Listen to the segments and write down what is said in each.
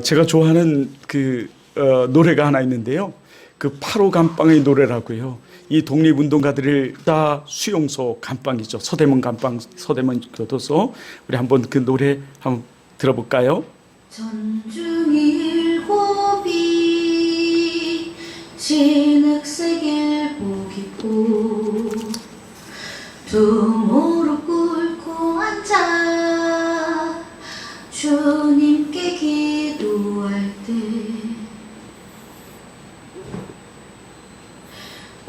제가 좋아하는 노래가 하나 있는데요. 그 8호 감방의 노래라고요. 이 독립운동가들을 다 수용소 감방이죠. 서대문 감방, 서대문 교도소. 우리 한번 그 노래 한번 들어볼까요? 전중일곱이 진흙색 일복 입고 두 무릎 꿇고 앉아 주님께 기도할 때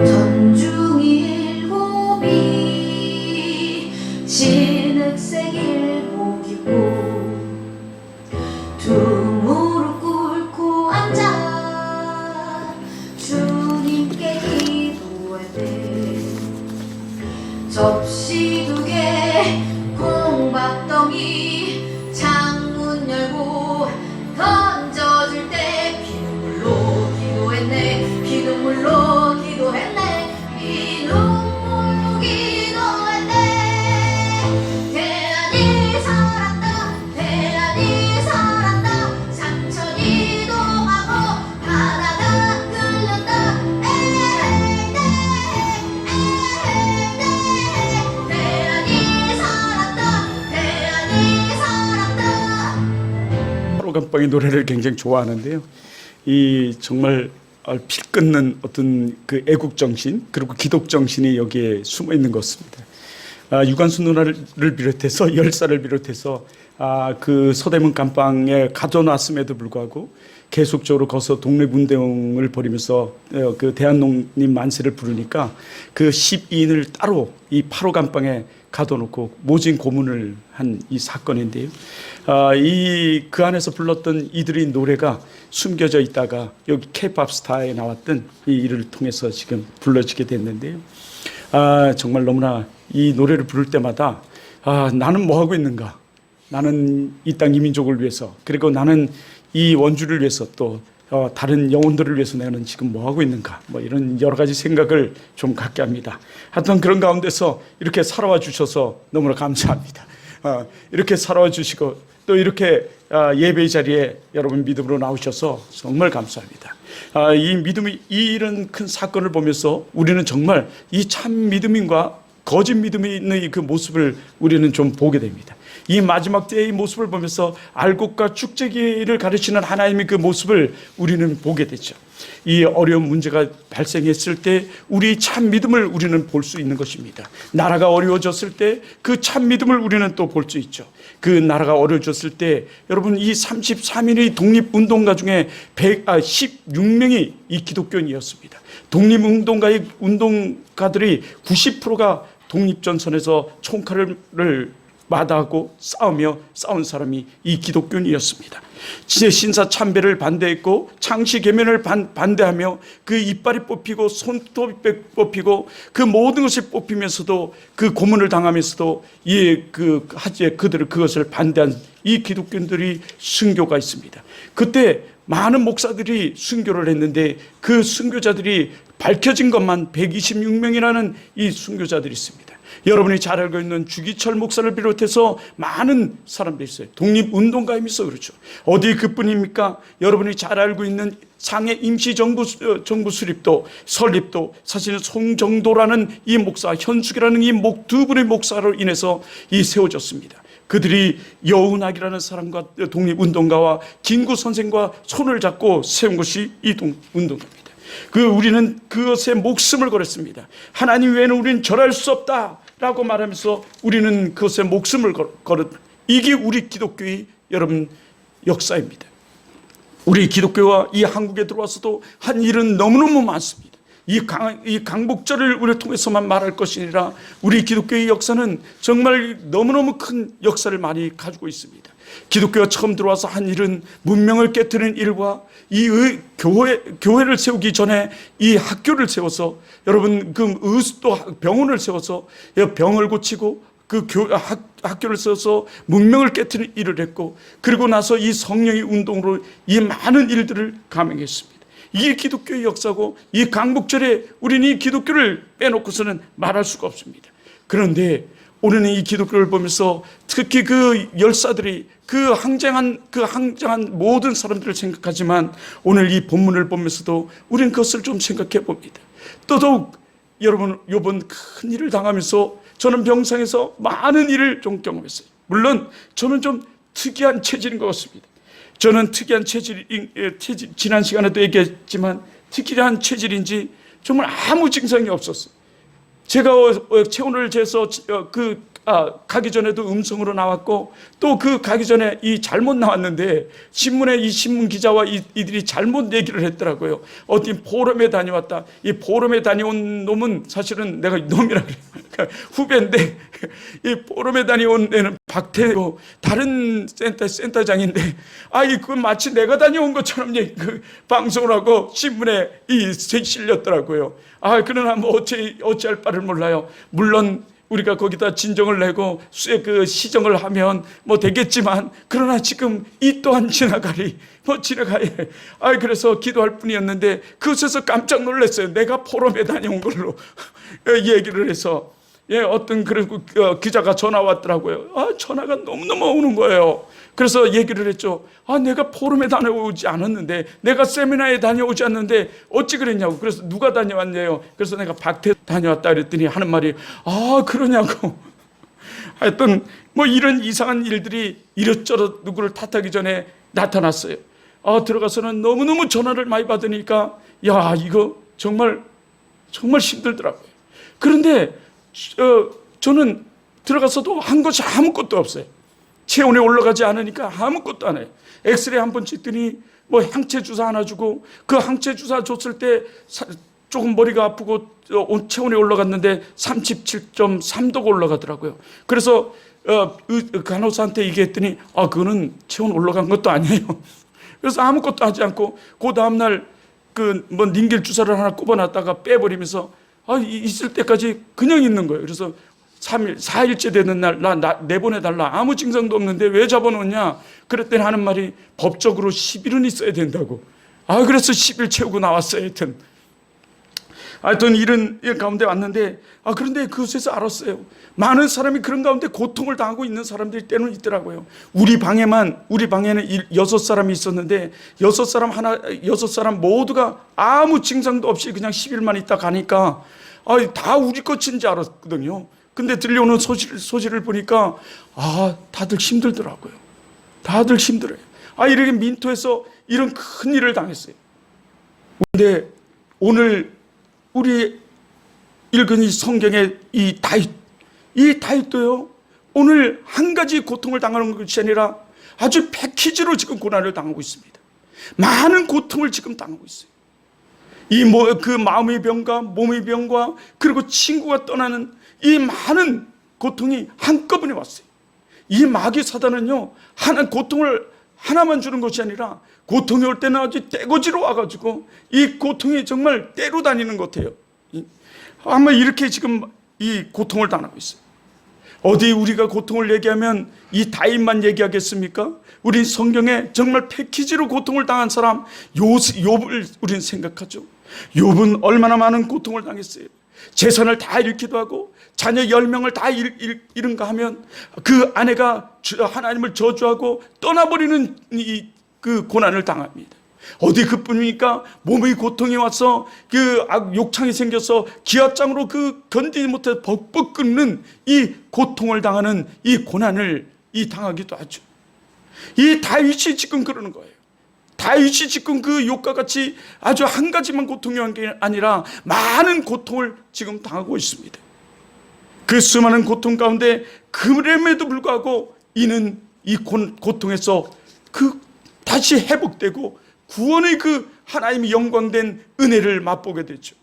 전중일곱이 진흙색 일복 입고 두 무릎 꿇고 앉아 주님께 기도할 때 접시 두 개 콩밥덩이 창문 열고 던져줄 때 피눈물로 기도했네. 피눈물로 기도했네. 피눈물로 기도했네. 대안이 살았다. 대안이 살았다. 상천이 동하고 바다가 끌렸다. 에헤이 대안이 살았다. 대안이 살았다. 8호 감방의 노래를 굉장히 좋아하는데요. 이 정말 피 끊는 어떤 그 애국 정신 그리고 기독 정신이 여기에 숨어 있는 것 같습니다. 유관순 누나를 비롯해서 열사를 비롯해서 그 서대문 감방에 가둬놨음에도 불구하고 계속적으로 거기서 독립운동을 벌이면서 그 대한독립 만세를 부르니까 그 12인을 따로 이 8호 감방에 가둬놓고 모진 고문을 한 이 사건인데요. 그 안에서 불렀던 이들의 노래가 숨겨져 있다가 여기 K-팝 스타에 나왔던 이 일을 통해서 지금 불러지게 됐는데요. 정말 너무나 이 노래를 부를 때마다 나는 뭐 하고 있는가? 나는 이 땅 이 민족을 위해서, 그리고 나는 이 원주를 위해서, 또 다른 영혼들을 위해서 나는 지금 뭐 하고 있는가? 뭐 이런 여러 가지 생각을 좀 갖게 합니다. 하여튼 그런 가운데서 이렇게 살아와 주셔서 너무나 감사합니다. 이렇게 살아와 주시고 또 이렇게 예배 자리에 여러분 믿음으로 나오셔서 정말 감사합니다. 이 믿음이 이런 큰 사건을 보면서 우리는 정말 이 참 믿음인과 거짓 믿음이 있는 그 모습을 우리는 좀 보게 됩니다. 이 마지막 때의 모습을 보면서 알곡과 축제기를 가르치는 하나님의 그 모습을 우리는 보게 되죠. 이 어려운 문제가 발생했을 때 우리 참 믿음을 우리는 볼 수 있는 것입니다. 나라가 어려워졌을 때 그 참 믿음을 우리는 또 볼 수 있죠. 그 나라가 어려워졌을 때 여러분 이 33인의 독립운동가 중에 16명이 이 기독교인이었습니다. 독립운동가들이 90%가 독립전선에서 총칼을 마다하고 싸운 사람이 이 기독교인이었습니다. 신사참배를 반대했고 창시개면을 반대하며 그 이빨이 뽑히고 손톱이 뽑히고 그 모든 것이 뽑히면서도 그 고문을 당하면서도 그들을 그것을 반대한 이 기독교인들이 순교가 있습니다. 그때 많은 목사들이 순교를 했는데 그 순교자들이 밝혀진 것만 126명이라는 이 순교자들이 있습니다. 여러분이 잘 알고 있는 주기철 목사를 비롯해서 많은 사람들이 있어요. 독립운동가임이 있어 그렇죠. 어디 그뿐입니까? 여러분이 잘 알고 있는 상해 임시정부 수립도 설립도 사실은 송정도라는 이 목사, 현숙이라는 이 두 분의 목사로 인해서 세워졌습니다. 그들이 여운학이라는 사람과 독립운동가와 김구 선생과 손을 잡고 세운 것이 이 운동가입니다. 우리는 그것에 목숨을 걸었습니다. 하나님 외에는 우리는 절할 수 없다라고 말하면서 우리는 그것에 목숨을 걸었. 이게 우리 기독교의 여러분 역사입니다. 우리 기독교가 이 한국에 들어와서도 한 일은 너무너무 많습니다. 이 강복절을 우리를 통해서만 말할 것이 아니라 우리 기독교의 역사는 정말 너무너무 큰 역사를 많이 가지고 있습니다. 기독교가 처음 들어와서 한 일은 문명을 깨뜨리는 일과 이 교회를 세우기 전에 이 학교를 세워서 여러분 또 병원을 세워서 병을 고치고 학교를 세워서 문명을 깨뜨리는 일을 했고, 그리고 나서 이 성령의 운동으로 이 많은 일들을 감행했습니다. 이게 기독교의 역사고, 이 강복절에 우리는 이 기독교를 빼놓고서는 말할 수가 없습니다. 그런데 우리는 이 기독교를 보면서 특히 그 열사들이 그 항쟁한 모든 사람들을 생각하지만 오늘 이 본문을 보면서도 우리는 그것을 좀 생각해 봅니다. 더더욱 여러분, 이번 큰 일을 당하면서 저는 병상에서 많은 일을 좀 경험했어요. 물론 저는 좀 특이한 체질인 것 같습니다. 저는 특이한 지난 시간에도 얘기했지만 특이한 체질인지 정말 아무 증상이 없었어요. 제가 체온을 재서 가기 전에도 음성으로 나왔고 또 그 가기 전에 이 잘못 나왔는데 신문에 이 신문 기자와 이들이 잘못 얘기를 했더라고요. 어디 포럼에 다녀왔다. 이 포럼에 다녀온 놈은 사실은 내가 놈이라 그래요. 그러니까 후배인데 이 포럼에 다녀온 애는 박태고 다른 센터장인데 그 마치 내가 다녀온 것처럼 그 방송을 하고 신문에 실렸더라고요. 그러나 뭐 어찌할 바를 몰라요. 물론 우리가 거기다 진정을 내고 시정을 하면 뭐 되겠지만 그러나 지금 이 또한 지나가야 그래서 기도할 뿐이었는데 그것에서 깜짝 놀랐어요. 내가 포럼에 다녀온 걸로 얘기를 해서 어떤 기자가 전화 왔더라고요. 전화가 너무너무 오는 거예요. 그래서 얘기를 했죠. 내가 포럼에 다녀오지 않았는데, 내가 세미나에 다녀오지 않는데 어찌 그랬냐고. 그래서 누가 다녀왔냐요. 그래서 내가 박태 다녀왔다 그랬더니 하는 말이 그러냐고. 하여튼 뭐 이런 이상한 일들이 이것저것 누구를 탓하기 전에 나타났어요. 들어가서는 너무너무 전화를 많이 받으니까 이거 정말 힘들더라고요. 그런데 저는 들어가서도 한 것이 아무것도 없어요. 체온이 올라가지 않으니까 아무것도 안 해요. 엑스레이 한번 찍더니 뭐 항체 주사 하나 주고 그 항체 주사 줬을 때 조금 머리가 아프고 체온이 올라갔는데 37.3도가 올라가더라고요. 그래서 간호사한테 얘기했더니 그거는 체온 올라간 것도 아니에요. 그래서 아무것도 하지 않고 그 다음날 뭐 닌겔 주사를 하나 꼽아놨다가 빼버리면서 있을 때까지 그냥 있는 거예요. 그래서 3일, 4일째 되는 날 내보내달라. 아무 증상도 없는데 왜 잡아놓냐. 그랬더니 하는 말이 법적으로 10일은 있어야 된다고. 그래서 10일 채우고 나왔어요. 하여튼 이런 가운데 왔는데 그런데 그곳에서 알았어요. 많은 사람이 그런 가운데 고통을 당하고 있는 사람들이 때는 있더라고요. 우리 방에는 6사람이 있었는데 6사람 모두가 아무 증상도 없이 그냥 10일만 있다 가니까 다 우리 것인 줄 알았거든요. 근데 들려오는 소식을 보니까 다들 힘들더라고요. 다들 힘들어요. 이렇게 민토에서 이런 큰 일을 당했어요. 근데 오늘 우리 읽은 이 성경의 이 다윗도요, 오늘 한 가지 고통을 당하는 것이 아니라 아주 패키지로 지금 고난을 당하고 있습니다. 많은 고통을 지금 당하고 있어요. 그 마음의 병과 몸의 병과 그리고 친구가 떠나는 이 많은 고통이 한꺼번에 왔어요. 이 마귀 사단은요, 고통을 하나만 주는 것이 아니라 고통이 올 때는 아주 떼거지로 와가지고 이 고통이 정말 때로 다니는 것 같아요. 아마 이렇게 지금 이 고통을 당하고 있어요. 어디 우리가 고통을 얘기하면 이 다윗만 얘기하겠습니까? 우리 성경에 정말 패키지로 고통을 당한 사람 욥을 우리는 생각하죠. 욥은 얼마나 많은 고통을 당했어요. 재산을 다 잃기도 하고 자녀 10명을 다 잃은가 하면 그 아내가 하나님을 저주하고 떠나버리는 그 고난을 당합니다. 어디 그뿐입니까? 몸의 고통이 와서 욕창이 생겨서 기압장으로 견디지 못해 벅벅 끓는 이 고통을 당하는 이 고난을 당하기도 하죠. 이 다윗이 지금 그러는 거예요. 다윗이 지금 그 욥과 같이 아주 한 가지만 고통이 한 게 아니라 많은 고통을 지금 당하고 있습니다. 그 수많은 고통 가운데 그럼에도 불구하고 이는 이 고통에서 다시 회복되고 구원의 하나님의 영광된 은혜를 맛보게 되죠.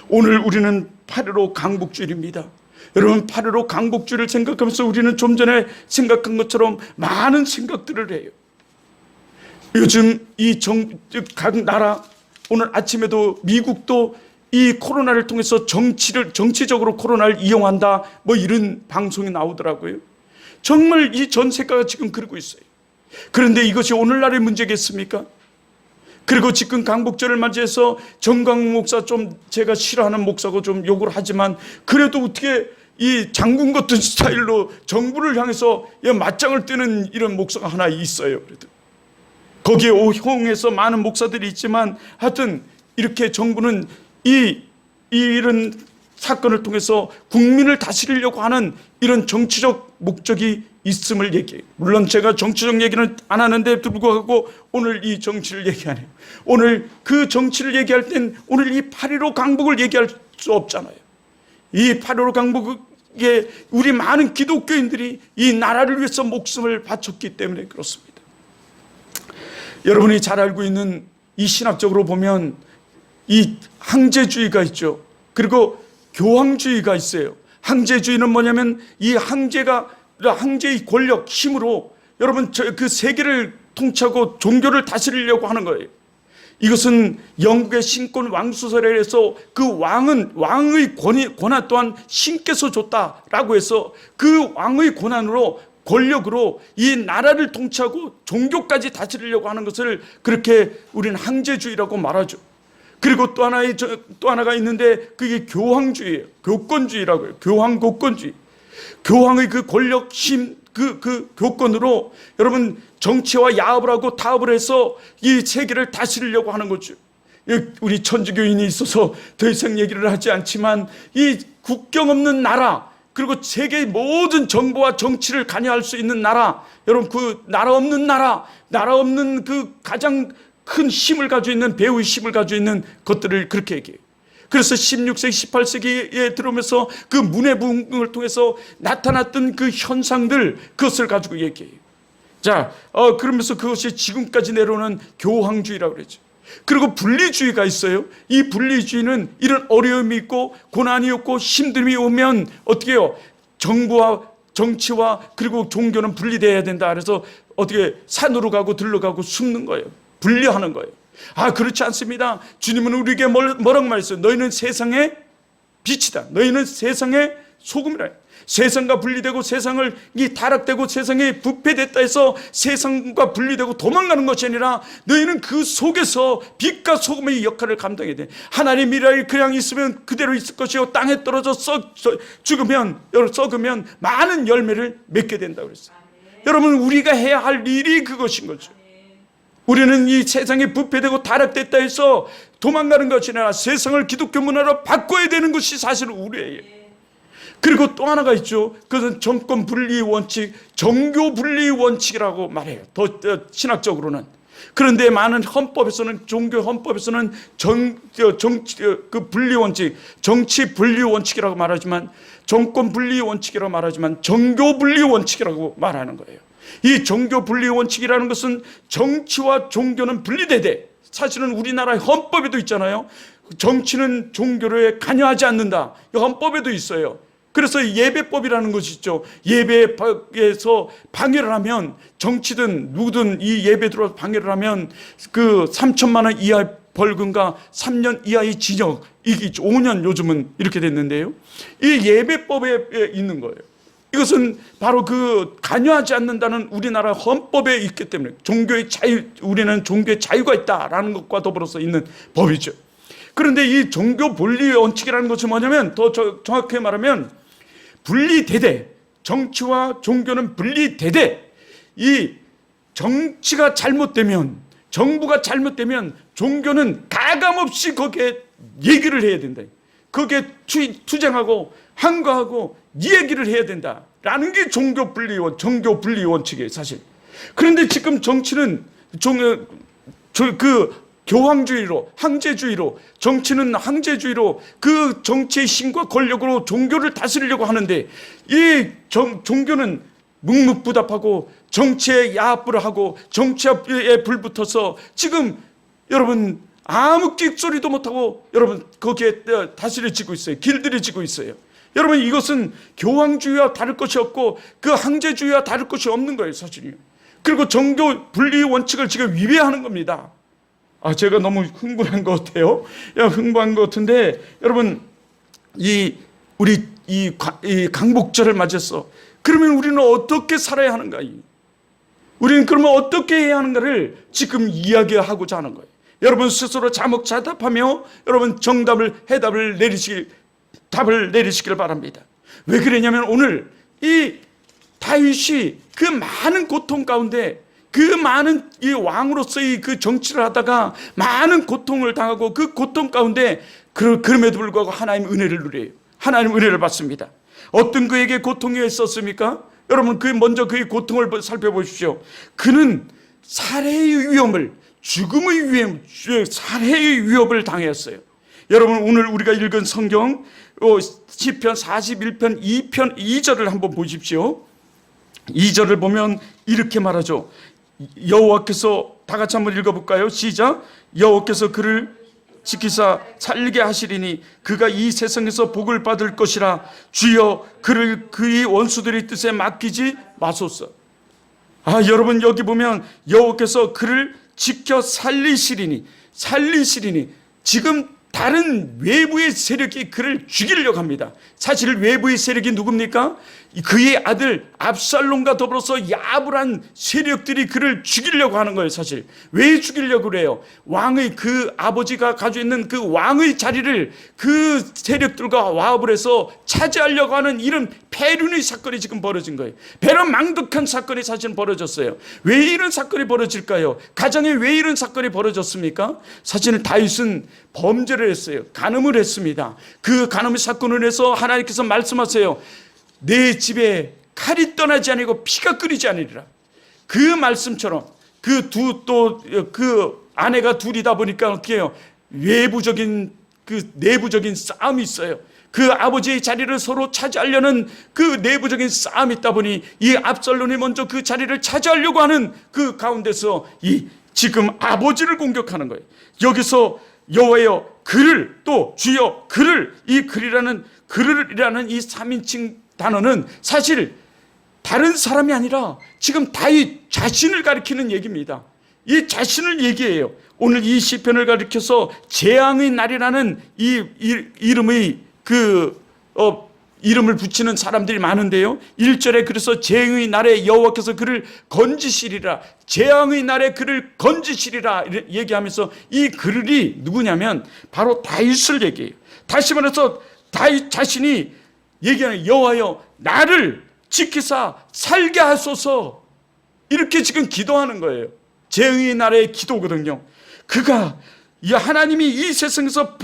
오늘 우리는 8.15 강복주일입니다. 여러분, 8.15 강복주일을 생각하면서 우리는 좀 전에 생각한 것처럼 많은 생각들을 해요. 요즘 각 나라, 오늘 아침에도 미국도 이 코로나를 통해서 정치적으로 코로나를 이용한다, 뭐 이런 방송이 나오더라고요. 정말 이 전 세계가 지금 그러고 있어요. 그런데 이것이 오늘날의 문제겠습니까? 그리고 지금 강복절을 맞이해서 정광 목사, 좀 제가 싫어하는 목사고 좀 욕을 하지만 그래도 어떻게 이 장군 같은 스타일로 정부를 향해서 맞짱을 뜨는 이런 목사가 하나 있어요. 그래도 거기에 호응해서 많은 목사들이 있지만 하여튼 이렇게 정부는 이런 사건을 통해서 국민을 다스리려고 하는 이런 정치적 목적이 있음을 얘기해요. 물론 제가 정치적 얘기는 안 하는데 불구하고 오늘 이 정치를 얘기하네요. 오늘 그 정치를 얘기할 땐 오늘 이 8.15 강북을 얘기할 수 없잖아요. 이 8.15 강북에 우리 많은 기독교인들이 이 나라를 위해서 목숨을 바쳤기 때문에 그렇습니다. 여러분이 잘 알고 있는 이 신학적으로 보면 이 항제주의가 있죠. 그리고 교황주의가 있어요. 항제주의는 뭐냐면 이 항제의 권력, 힘으로 여러분 그 세계를 통치하고 종교를 다스리려고 하는 거예요. 이것은 영국의 신권 왕수설에 해서 그 왕의 권한 또한 신께서 줬다라고 해서 그 왕의 권한으로 권력으로 이 나라를 통치하고 종교까지 다스리려고 하는 것을 그렇게 우리는 항제주의라고 말하죠. 그리고 또 하나가 있는데 그게 교황주의예요. 교권주의라고 해요. 교황교권주의. 교황의 그 권력, 힘, 그 교권으로 여러분 정치와 야합을 하고 타협을 해서 이 세계를 다스리려고 하는 거죠. 우리 천주교인이 있어서 더 이상 얘기를 하지 않지만 이 국경 없는 나라, 그리고 세계의 모든 정보와 정치를 관여할 수 있는 나라, 여러분 그 나라 없는 그 가장 큰 힘을 가지고 있는 배후의 힘을 가지고 있는 것들을 그렇게 얘기해요. 그래서 16세기, 18세기에 들어오면서 그 문해부흥을 통해서 나타났던 그 현상들, 그것을 가지고 얘기해요. 자, 그러면서 그것이 지금까지 내려오는 교황주의라고 그러죠. 그리고 분리주의가 있어요. 이 분리주의는 이런 어려움이 있고 고난이 없고 힘듦이 오면 어떻게 해요? 정부와 정치와 그리고 종교는 분리되어야 된다. 그래서 어떻게 산으로 가고 들로 가고 숨는 거예요. 분리하는 거예요. 그렇지 않습니다. 주님은 우리에게 뭐라고 말했어요? 너희는 세상의 빛이다. 너희는 세상의 소금이라. 세상과 분리되고 세상을 타락되고 세상에 부패됐다 해서 세상과 분리되고 도망가는 것이 아니라 너희는 그 속에서 빛과 소금의 역할을 감당해야 돼. 하나님의 미랄이 그냥 있으면 그대로 있을 것이요 땅에 떨어져 썩으면 많은 열매를 맺게 된다고 그랬어요. 여러분 우리가 해야 할 일이 그것인 거죠. 우리는 이 세상에 부패되고 타락됐다 해서 도망가는 것이 아니라 세상을 기독교 문화로 바꿔야 되는 것이 사실은 우리예요. 그리고 또 하나가 있죠. 그것은 정권 분리 원칙, 종교 분리 원칙이라고 말해요. 더 신학적으로는. 그런데 많은 헌법에서는, 종교 헌법에서는 그 분리 원칙, 정치 분리 원칙이라고 말하지만, 정권 분리 원칙이라고 말하지만 종교 분리 원칙이라고 말하는 거예요. 이 종교 분리 원칙이라는 것은 정치와 종교는 분리되되, 사실은 우리나라의 헌법에도 있잖아요. 정치는 종교에 관여하지 않는다. 이 헌법에도 있어요. 그래서 예배법이라는 것이 있죠. 예배에서 방해를 하면, 정치든 누구든 이 예배 들어와서 방해를 하면 그 3천만 원 이하의 벌금과 3년 이하의 징역, 이게 5년 요즘은 이렇게 됐는데요. 이 예배법에 있는 거예요. 이것은 바로 그 관여하지 않는다는 우리나라 헌법에 있기 때문에 종교의 자유, 우리는 종교의 자유가 있다라는 것과 더불어서 있는 법이죠. 그런데 이 종교 분리 원칙이라는 것은 뭐냐면, 더 정확하게 말하면 분리되되, 정치와 종교는 분리되되, 이 정치가 잘못되면, 정부가 잘못되면 종교는 가감없이 거기에 얘기를 해야 된다. 거기에 투쟁하고 항거하고 얘기를 해야 된다라는 게 종교 분리 원칙이에요, 사실. 그런데 지금 정치는 그 교황주의로, 항제주의로, 정치는 항제주의로 그 정치의 힘과 권력으로 종교를 다스리려고 하는데, 이 종교는 묵묵부답하고 정치에 야합을 하고 정치에 불붙어서 지금 여러분 아무 끽소리도 못하고 여러분 거기에 다스려지고 있어요. 길들여지고 있어요. 여러분 이것은 교황주의와 다를 것이 없고 그 항제주의와 다를 것이 없는 거예요, 사실이요. 그리고 종교 분리 원칙을 지금 위배하는 겁니다. 제가 너무 흥분한 것 같아요. 흥분한 것 같은데, 여러분 우리 강복절을 맞았어. 그러면 우리는 어떻게 살아야 하는가? 우리는 그러면 어떻게 해야 하는가를 지금 이야기하고자 하는 거예요. 여러분 스스로 자목자답하며 여러분 답을 내리시길 바랍니다. 왜 그러냐면 오늘 이 다윗이 그 많은 고통 가운데, 그 많은 이 왕으로서의 그 정치를 하다가 많은 고통을 당하고 그 고통 가운데 그럼에도 불구하고 하나님 은혜를 누려요. 하나님 은혜를 받습니다. 어떤 그에게 고통이 있었습니까? 여러분 먼저 그의 고통을 살펴보십시오. 그는 살해의 위험을, 죽음의 위험, 살해의 위협을 당했어요. 여러분 오늘 우리가 읽은 성경 시편 41편 2편 2절을 한번 보십시오. 2절을 보면 이렇게 말하죠. 여호와께서, 다 같이 한번 읽어볼까요? 시작. 여호와께서 그를 지키사 살게 하시리니 그가 이 세상에서 복을 받을 것이라. 주여 그를 그의 원수들의 뜻에 맡기지 마소서. 여러분 여기 보면 여호와께서 그를 지켜 살리시리니 지금 다른 외부의 세력이 그를 죽이려고 합니다. 사실 외부의 세력이 누굽니까? 그의 아들 압살롬과 더불어서 야불한 세력들이 그를 죽이려고 하는 거예요. 사실 왜 죽이려고 그래요? 왕의 그 아버지가 가지고 있는 그 왕의 자리를 그 세력들과 와합을 해서 차지하려고 하는 이런 패륜의 사건이 지금 벌어진 거예요. 배런망덕한 사건이 사실 벌어졌어요. 왜 이런 사건이 벌어질까요? 가정에 왜 이런 사건이 벌어졌습니까? 사실 다윗은 범죄를 했어요. 간음을 했습니다. 그 간음의 사건을 해서 하나님께서 말씀하세요. 내 집에 칼이 떠나지 아니고 피가 끓이지 않으리라. 그 말씀처럼 그 아내가 둘이다 보니까 어떻게 해요? 외부적인 내부적인 싸움이 있어요. 그 아버지의 자리를 서로 차지하려는 그 내부적인 싸움이 있다 보니 이 압살롬이 먼저 그 자리를 차지하려고 하는 그 가운데서 지금 아버지를 공격하는 거예요. 여기서 여호와여 그를, 또 주여 그를, 이 그리라는 이 3인칭 단어는 사실 다른 사람이 아니라 지금 다윗 자신을 가리키는 얘기입니다. 이 자신을 얘기해요. 오늘 이 시편을 가리켜서 재앙의 날이라는 이름을 붙이는 사람들이 많은데요. 1절에 그래서 재앙의 날에 여호와께서 그를 건지시리라, 재앙의 날에 그를 건지시리라 얘기하면서 이 그를이 누구냐면 바로 다윗을 얘기해요. 다시 말해서 다윗 자신이 얘기하는 여호와여 나를 지키사 살게 하소서, 이렇게 지금 기도하는 거예요. 재앙의 날의 기도거든요. 그가 하나님이 이 세상에서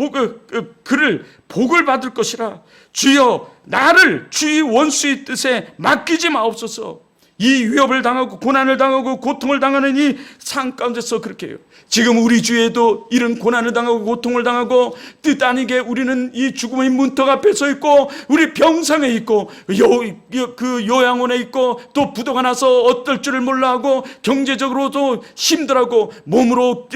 그를 복을 받을 것이라. 주여 나를 주의 원수의 뜻에 맡기지 마옵소서. 이 위협을 당하고 고난을 당하고 고통을 당하는 이 상 가운데서 그렇게 해요. 지금 우리 주위에도 이런 고난을 당하고 고통을 당하고 뜻 아니게 우리는 이 죽음의 문턱 앞에 서 있고 우리 병상에 있고 그 요양원에 있고 또 부도가 나서 어떨 줄을 몰라 하고 경제적으로도 힘들하고 몸으로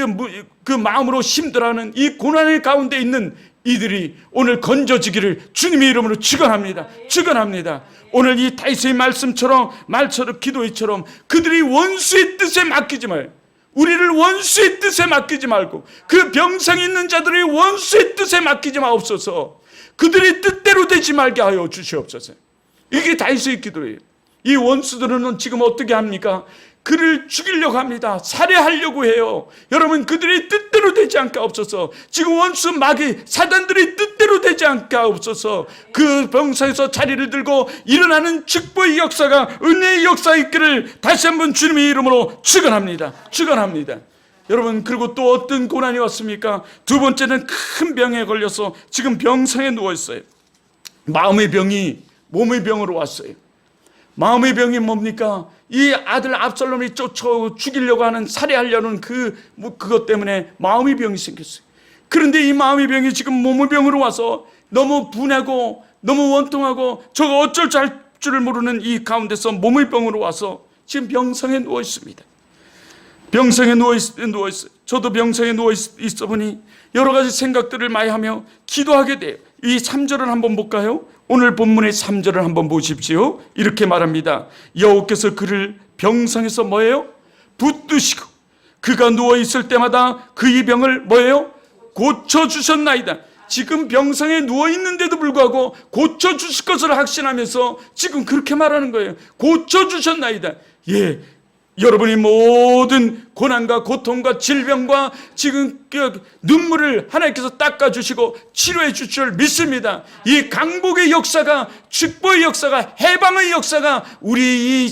그 마음으로 힘들어하는 이 고난의 가운데 있는 이들이 오늘 건져지기를 주님의 이름으로 축원합니다. 축원합니다. 오늘 이 다윗의 말씀처럼 기도처럼 그들이 원수의 뜻에 맡기지 마요. 우리를 원수의 뜻에 맡기지 말고 그 병상에 있는 자들이 원수의 뜻에 맡기지 마옵소서. 그들이 뜻대로 되지 말게 하여 주시옵소서. 이게 다윗의 기도예요. 이 원수들은 지금 어떻게 합니까? 그를 죽이려고 합니다. 살해하려고 해요. 여러분 그들이 뜻대로 되지 않게 하옵소서. 지금 원수 마귀 사단들이 뜻대로 되지 않게 하옵소서. 그 병상에서 자리를 들고 일어나는 축복의 역사가, 은혜의 역사 있기를 다시 한번 주님의 이름으로 축원합니다. 축원합니다. 여러분 그리고 또 어떤 고난이 왔습니까? 두 번째는 큰 병에 걸려서 지금 병상에 누워 있어요. 마음의 병이 몸의 병으로 왔어요. 마음의 병이 뭡니까? 이 아들 압살롬이 쫓아 죽이려고 하는, 살해하려는 그것 때문에 마음의 병이 생겼어요. 그런데 이 마음의 병이 지금 몸의 병으로 와서 너무 분하고 너무 원통하고 저거 어쩔 줄을 모르는 이 가운데서 몸의 병으로 와서 지금 병상에 누워 있습니다. 병상에 누워 있어요. 저도 병상에 누워 있어 보니 여러 가지 생각들을 많이 하며 기도하게 돼요. 이 3절을 한번 볼까요? 오늘 본문의 3절을 한번 보십시오. 이렇게 말합니다. 여호와께서 그를 병상에서 뭐예요? 붙드시고 그가 누워있을 때마다 그의 병을 뭐예요? 고쳐주셨나이다. 지금 병상에 누워있는데도 불구하고 고쳐주실 것을 확신하면서 지금 그렇게 말하는 거예요. 고쳐주셨나이다. 예, 여러분이 모든 고난과 고통과 질병과 지금 눈물을 하나님께서 닦아주시고 치료해 주실 줄 믿습니다. 이 강복의 역사가 축복의 역사가, 해방의 역사가 우리 이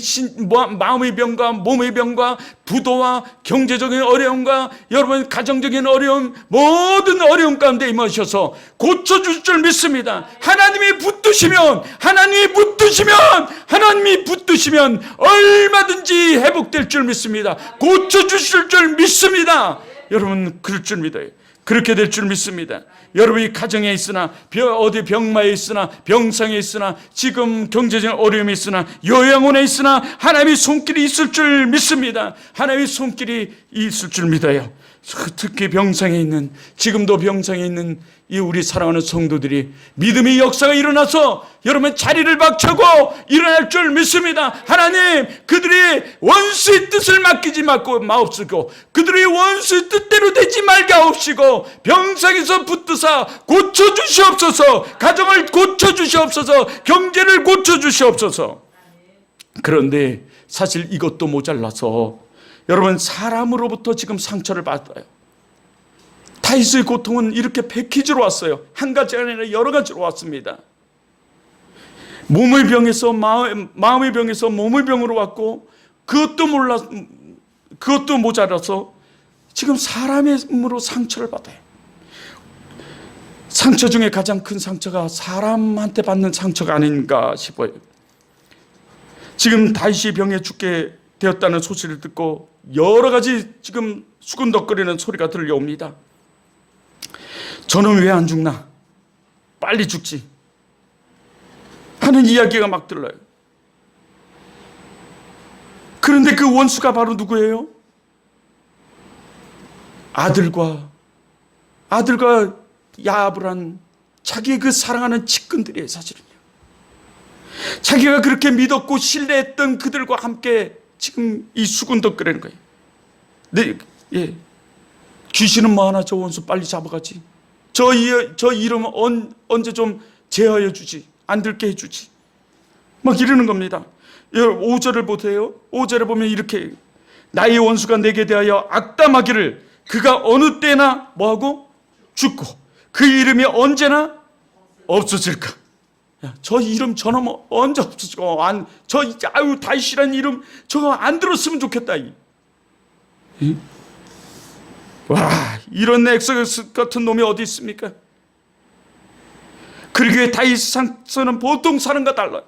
마음의 병과 몸의 병과 부도와 경제적인 어려움과 여러분 가정적인 어려움, 모든 어려움 가운데 임하셔서 고쳐줄 줄 믿습니다. 하나님이 붙드시면 얼마든지 회복될 줄 믿습니다. 고쳐주실 줄 믿습니다. 여러분 그럴 줄 믿어요. 그렇게 될 줄 믿습니다. 여러분이 가정에 있으나 어디 병마에 있으나 병상에 있으나 지금 경제적인 어려움이 있으나 요양원에 있으나 하나님의 손길이 있을 줄 믿습니다. 하나님의 손길이 있을 줄 믿어요. 특히 병상에 있는, 지금도 병상에 있는 이 우리 사랑하는 성도들이 믿음의 역사가 일어나서 여러분 자리를 박차고 일어날 줄 믿습니다. 하나님, 그들이 원수의 뜻을 맡기지 마옵시고 그들의 원수의 뜻대로 되지 말게 하옵시고 병상에서 붙드사 고쳐주시옵소서. 가정을 고쳐주시옵소서. 경제를 고쳐주시옵소서. 그런데 사실 이것도 모자라서 여러분 사람으로부터 지금 상처를 받아요. 다윗의 고통은 이렇게 패키지로 왔어요. 한 가지가 아니라 여러 가지로 왔습니다. 몸의 병에서 마음의 병에서 몸의 병으로 왔고 그것도 모자라서 지금 사람의 힘으로 상처를 받아요. 상처 중에 가장 큰 상처가 사람한테 받는 상처가 아닌가 싶어요. 지금 다윗이 병에 죽게 되었다는 소식을 듣고 여러 가지 지금 수근덕거리는 소리가 들려옵니다. 저는 왜 안 죽나? 빨리 죽지 하는 이야기가 막 들려요. 그런데 그 원수가 바로 누구예요? 아들과 야합을 한 자기의 그 사랑하는 측근들이에요. 사실은요. 자기가 그렇게 믿었고 신뢰했던 그들과 함께 지금 이 수군덕거리는 거예요. 네, 예. 귀신은 뭐하나 저 원수 빨리 잡아가지. 저 이름 언제 좀 제어해 주지. 안 들게 해주지. 막 이러는 겁니다. 5절을 보세요. 5절에 보면 이렇게 나의 원수가 내게 대하여 악담하기를 그가 어느 때나 뭐하고 죽고 그 이름이 언제나 없어질까. 야, 저 이름 저놈 언제 없어지고 다윗이라는 이름 저거 안 들었으면 좋겠다. 와, 이런 엑소스 같은 놈이 어디 있습니까? 그러기에 다윗 상처는 보통 사람과 달라요.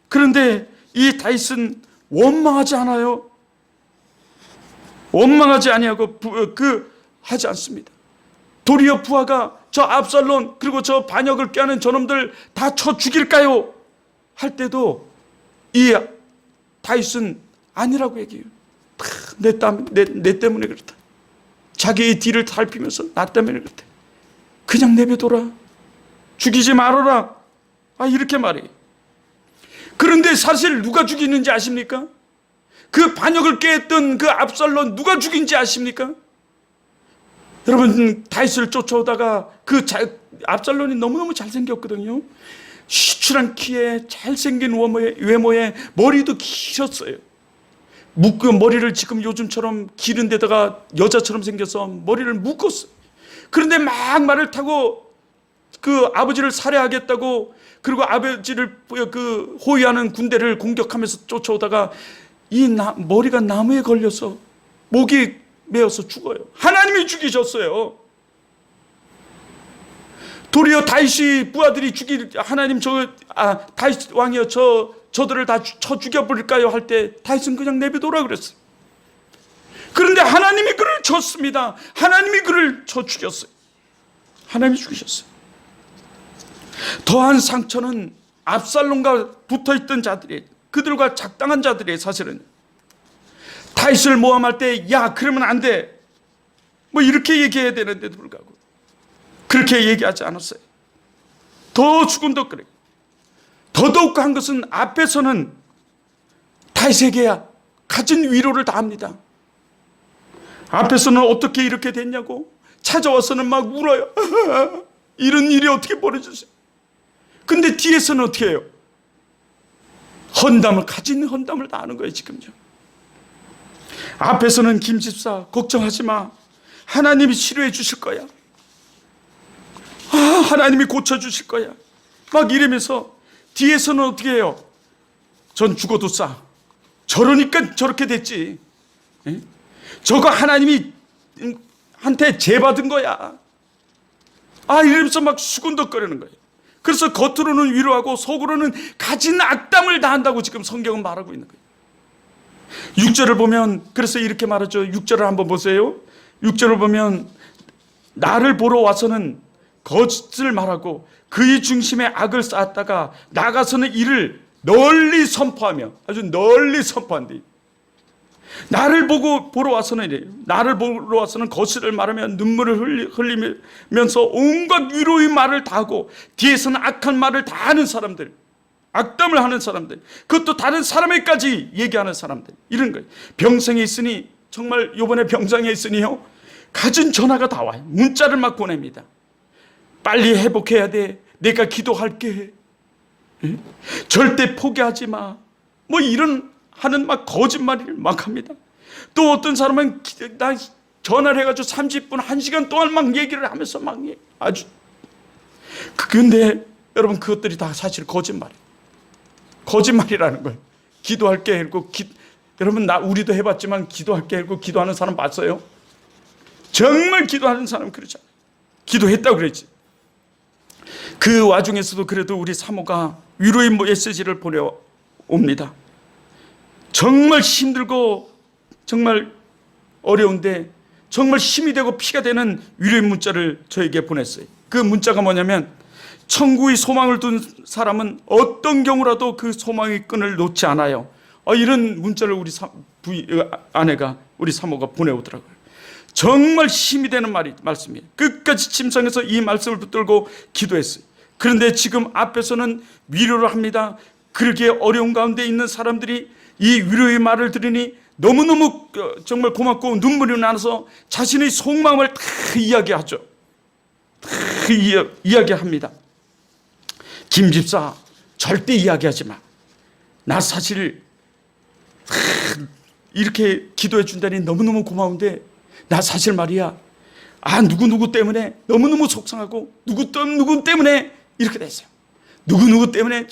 그런데 이 다윗은 원망하지 않아요. 원망하지 아니하고 하지 않습니다. 도리어 부하가 저 압살론 그리고 저 반역을 꾀하는 저놈들 다 쳐 죽일까요? 할 때도 이 다윗은 아니라고 얘기해요. 내 때문에 그렇다. 자기의 뒤를 살피면서 나 때문에 그렇다. 그냥 내버려둬라. 죽이지 말아라. 이렇게 말해요. 그런데 사실 누가 죽이는지 아십니까? 그 반역을 꾀했던 그 압살론 누가 죽인지 아십니까? 여러분 다윗을 쫓아오다가 압살론이 너무너무 잘생겼거든요. 시출한 키에 잘생긴 외모에 머리도 길었어요. 머리를 지금 요즘처럼 기른 데다가 여자처럼 생겨서 머리를 묶었어요. 그런데 막 말을 타고 그 아버지를 살해하겠다고 그리고 아버지를 호위하는 군대를 공격하면서 쫓아오다가 머리가 나무에 걸려서 목이 메어서 죽어요. 하나님이 죽이셨어요. 도리어 다윗이 부하들이 하나님 다윗 왕이여 저들을 다 쳐 죽여버릴까요? 할 때 다윗은 그냥 내버려둬라 그랬어요. 그런데 하나님이 그를 쳤습니다. 하나님이 그를 쳐 죽였어요. 하나님이 죽이셨어요. 더한 상처는 압살롬과 붙어있던 자들이 그들과 작당한 자들이 사실은 다윗을 모함할 때 야 그러면 안 돼 뭐 이렇게 얘기해야 되는데도 불구하고 그렇게 얘기하지 않았어요. 더 수군덕거려. 더더욱 한 것은 앞에서는 다윗에게 가진 위로를 다합니다. 앞에서는 어떻게 이렇게 됐냐고 찾아와서는 막 울어요. 이런 일이 어떻게 벌어졌어요. 근데 뒤에서는 어떻게 해요? 가진 헌담을 다 하는 거예요. 지금요. 앞에서는 김집사 걱정하지 마. 하나님이 치료해 주실 거야. 하나님이 고쳐주실 거야. 막 이러면서 뒤에서는 어떻게 해요? 전 죽어도 싸. 저러니까 저렇게 됐지. 예? 저거 하나님이 한테 죄받은 거야. 이러면서 막 수군덕거리는 거예요. 그래서 겉으로는 위로하고 속으로는 가진 악담을 다한다고 지금 성경은 말하고 있는 거예요. 6절을 보면 그래서 이렇게 말하죠. 6절을 한번 보세요. 6절을 보면 나를 보러 와서는 거짓을 말하고 그의 중심에 악을 쌓았다가 나가서는 이를 널리 선포하며, 아주 널리 선포한대. 나를 보러 와서는 이래요. 나를 보러 와서는 거짓을 말하며 눈물을 흘리면서 온갖 위로의 말을 다 하고 뒤에서는 악한 말을 다 하는 사람들, 악담을 하는 사람들, 그것도 다른 사람에게까지 얘기하는 사람들, 이런 거예요. 병상에 있으니, 정말 요번에 병상에 있으니요, 갖은 전화가 다 와요. 문자를 막 보냅니다. 빨리 회복해야 돼. 내가 기도할게. 절대 포기하지 마. 뭐 이런 하는 막 거짓말을 막 합니다. 또 어떤 사람은 나 전화를 해가지고 30분, 1시간 동안 막 얘기를 하면서 막 아주. 근데 여러분 그것들이 다 사실 거짓말이에요. 거짓말이라는 거예요. 기도할게 하고 여러분 우리도 해봤지만 기도할게 하고 기도하는 사람 봤어요? 정말 기도하는 사람 그러잖아요. 기도했다고 그랬지. 그 와중에서도 그래도 우리 사모가 위로의 메시지를 보내옵니다. 정말 힘들고 정말 어려운데 정말 힘이 되고 피가 되는 위로의 문자를 저에게 보냈어요. 그 문자가 뭐냐면, 천국의 소망을 둔 사람은 어떤 경우라도 그 소망의 끈을 놓지 않아요. 이런 문자를 우리 아내가, 우리 사모가 보내오더라고요. 정말 힘이 되는 말씀이에요. 끝까지 침상에서 이 말씀을 붙들고 기도했어요. 그런데 지금 앞에서는 위로를 합니다. 그렇게 어려운 가운데 있는 사람들이 이 위로의 말을 들으니 너무너무 정말 고맙고 눈물이 나서 자신의 속마음을 다 이야기하죠. 다 이야기합니다. 김 집사, 절대 이야기하지 마. 나 사실 이렇게 기도해 준다니 너무너무 고마운데 나 사실 말이야, 누구누구 때문에 너무너무 속상하고 누구 때문에 이렇게 됐어요. 누구누구 때문에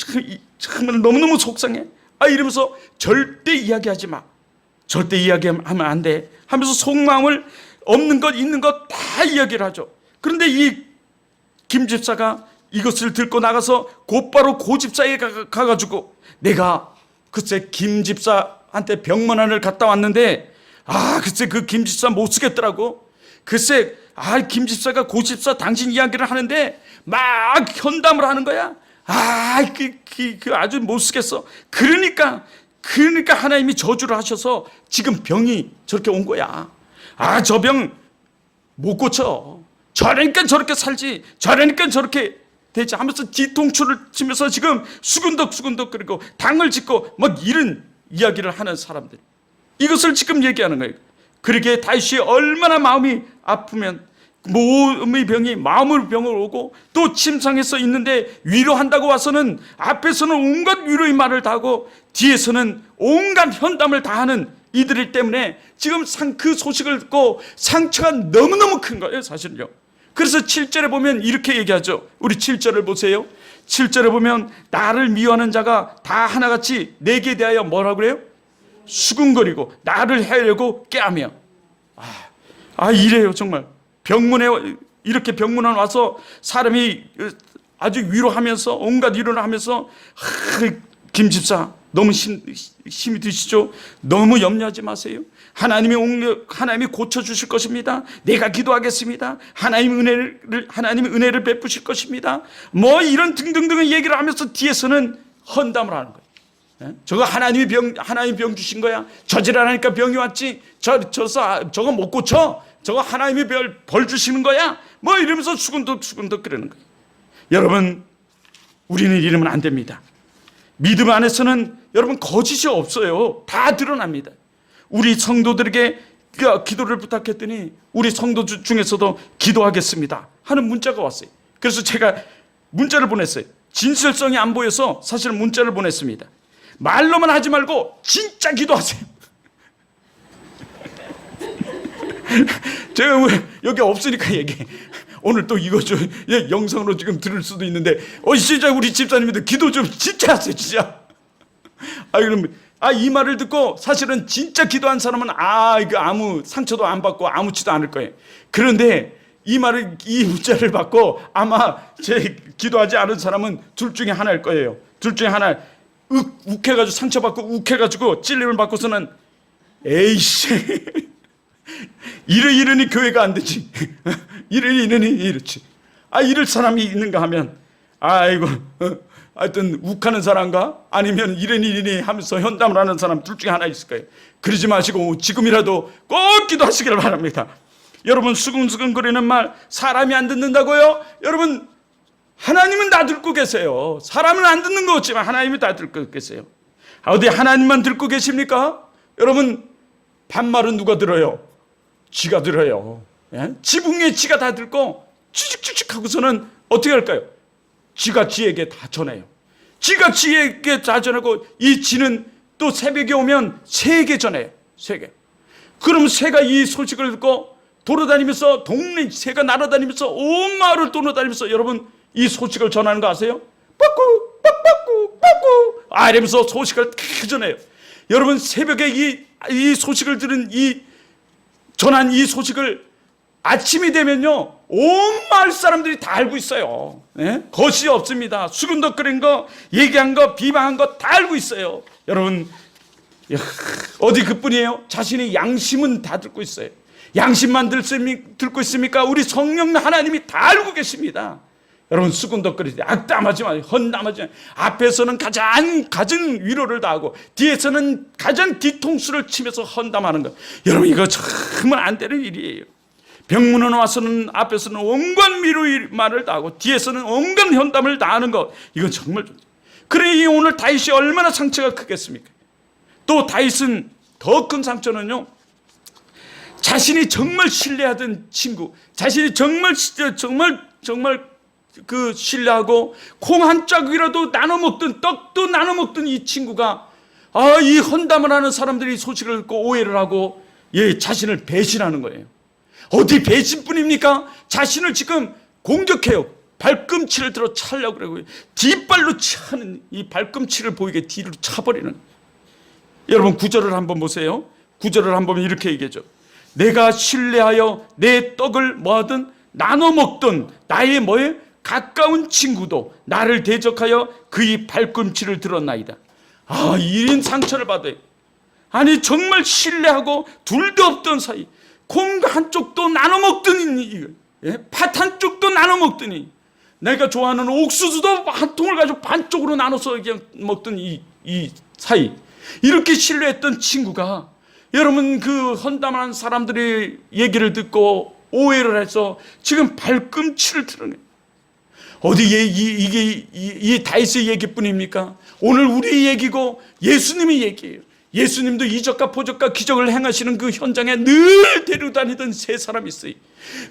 정말 너무너무 속상해. 이러면서 절대 이야기하지 마. 절대 이야기하면 안 돼. 하면서 속마음을 없는 것 있는 것 다 이야기를 하죠. 그런데 이 김 집사가 이것을 듣고 나가서 곧바로 고 집사에 가가지고 내가 글쎄 김 집사한테 병문안을 갔다 왔는데 글쎄 그 김 집사 못 쓰겠더라고. 글쎄 김 집사가 고 집사 당신 이야기를 하는데 막 현담을 하는 거야. 아주 못 쓰겠어. 그러니까 하나님이 저주를 하셔서 지금 병이 저렇게 온 거야. 저 병 못 고쳐. 저러니까 저렇게 살지. 저러니까 저렇게 되지 하면서 뒤통수를 치면서 지금 수근덕 그리고 당을 짓고 막 이런 이야기를 하는 사람들. 이것을 지금 얘기하는 거예요. 그렇게 다윗이 얼마나 마음이 아프면 몸의 병이 마음의 병을 오고 또 침상에서 있는데 위로한다고 와서는 앞에서는 온갖 위로의 말을 다 하고 뒤에서는 온갖 현담을 다 하는 이들 때문에 지금 그 소식을 듣고 상처가 너무너무 큰 거예요, 사실은요. 그래서 7절에 보면 이렇게 얘기하죠. 우리 7절을 보세요. 7절에 보면 나를 미워하는 자가 다 하나같이 내게 대하여 뭐라고 그래요? 수군거리고 나를 해려고 깨하며. 이래요. 정말 병문에 이렇게 병문안 와서 사람이 아주 위로하면서 온갖 위로를 하면서 김 집사 너무 힘이 드시죠? 너무 염려하지 마세요. 하나님이 고쳐주실 것입니다. 내가 기도하겠습니다. 하나님이 은혜를 베푸실 것입니다. 뭐 이런 등등등의 얘기를 하면서 뒤에서는 헌담을 하는 거예요. 저거 하나님이 병 주신 거야. 저질하니까 병이 왔지. 저거 못 고쳐. 저거 하나님이 벌 주시는 거야. 뭐 이러면서 수근덕 그러는 거예요. 여러분, 우리는 이러면 안 됩니다. 믿음 안에서는 여러분 거짓이 없어요. 다 드러납니다. 우리 성도들에게 기도를 부탁했더니 우리 성도 중에서도 기도하겠습니다 하는 문자가 왔어요. 그래서 제가 문자를 보냈어요. 진실성이 안 보여서 사실 문자를 보냈습니다. 말로만 하지 말고 진짜 기도하세요. 제가 여기 없으니까 얘기해. 오늘 또 이거 좀 영상으로 지금 들을 수도 있는데 진짜 우리 집사님들 기도 좀 진짜 하세요 진짜. 그럼 이 말을 듣고 사실은 진짜 기도한 사람은 이거 아무 상처도 안 받고 아무렇지도 않을 거예요. 그런데 이 문자를 받고 아마 제 기도하지 않은 사람은 둘 중에 하나일 거예요. 둘 중에 하나. 욱해가지고 상처받고 욱해가지고 찔림을 받고서는 에이씨 이러니 교회가 안 되지. 이러니 이렇지. 이럴 사람이 있는가 하면 아이고 하여튼 욱하는 사람과 아니면 이러니 하면서 현담을 하는 사람 둘 중에 하나 있을 거예요. 그러지 마시고 지금이라도 꼭 기도하시기를 바랍니다. 여러분 수근수근거리는 말 사람이 안 듣는다고요? 여러분 하나님은 다 듣고 계세요. 사람은 안 듣는 것 같지만 하나님이 다 듣고 계세요. 어디 하나님만 듣고 계십니까? 여러분 반말은 누가 들어요? 쥐가 들어요. 지붕에 쥐가 다 듣고 쥐직쥐직 하고서는 어떻게 할까요? 쥐가 쥐에게 다 전해요. 쥐가 쥐에게 다 전하고 이 쥐는 또 새벽에 오면 새에게 전해요. 새에게. 그럼 새가 이 소식을 듣고 돌아다니면서 동네 새가 날아다니면서 온 마을을 돌아다니면서 여러분 이 소식을 전하는 거 아세요? 빠꾸 빠꾸 빠꾸 이러면서 소식을 다 전해요. 여러분 새벽에 이 소식을 들은 전한 이 소식을 아침이 되면요 온 마을 사람들이 다 알고 있어요. 것이 없습니다. 수근덕거린 거 얘기한 거 비방한 거 다 알고 있어요. 여러분 어디 그뿐이에요? 자신의 양심은 다 듣고 있어요. 양심만 듣고 있습니까? 우리 성령 하나님이 다 알고 계십니다. 여러분 수군덕거리지 악담하지 마세요. 헌담하지 마세요. 앞에서는 가장 위로를 다하고 뒤에서는 가장 뒤통수를 치면서 헌담하는 것. 여러분 이거 정말 안 되는 일이에요. 병문안 와서는 앞에서는 온갖 위로의 말을 다하고 뒤에서는 온갖 헌담을 다하는 것. 이건 정말 그래 오늘 다윗이 얼마나 상처가 크겠습니까? 또 다윗은 더 큰 상처는요. 자신이 정말 신뢰하던 친구, 자신이 정말 그 신뢰하고 콩 한 짝이라도 나눠 먹던 떡도 나눠 먹던 이 친구가 이 헌담을 하는 사람들이 소식을 듣고 오해를 하고 자신을 배신하는 거예요. 어디 배신뿐입니까? 자신을 지금 공격해요. 발꿈치를 들어 차려고 그러고요. 뒷발로 차는 이 발꿈치를 보이게 뒤로 차버리는. 여러분 구절을 한번 보세요. 구절을 한번 이렇게 얘기하죠. 내가 신뢰하여 내 떡을 뭐하든 나눠 먹던 나의 가까운 친구도 나를 대적하여 그의 발꿈치를 들었나이다. 이런 상처를 받아요. 아니 정말 신뢰하고 둘도 없던 사이 콩 한쪽도 나눠 먹더니 팥 한쪽도 나눠 먹더니 내가 좋아하는 옥수수도 한 통을 가지고 반쪽으로 나눠서 그냥 먹던 이 사이 이렇게 신뢰했던 친구가 여러분 그 헌담한 사람들의 얘기를 듣고 오해를 해서 지금 발꿈치를 드러내요. 어디 이게 이 다윗의 얘기뿐입니까? 오늘 우리 얘기고 예수님의 얘기예요. 예수님도 이적과 표적과 기적을 행하시는 그 현장에 늘 데리고 다니던 세 사람이 있어요.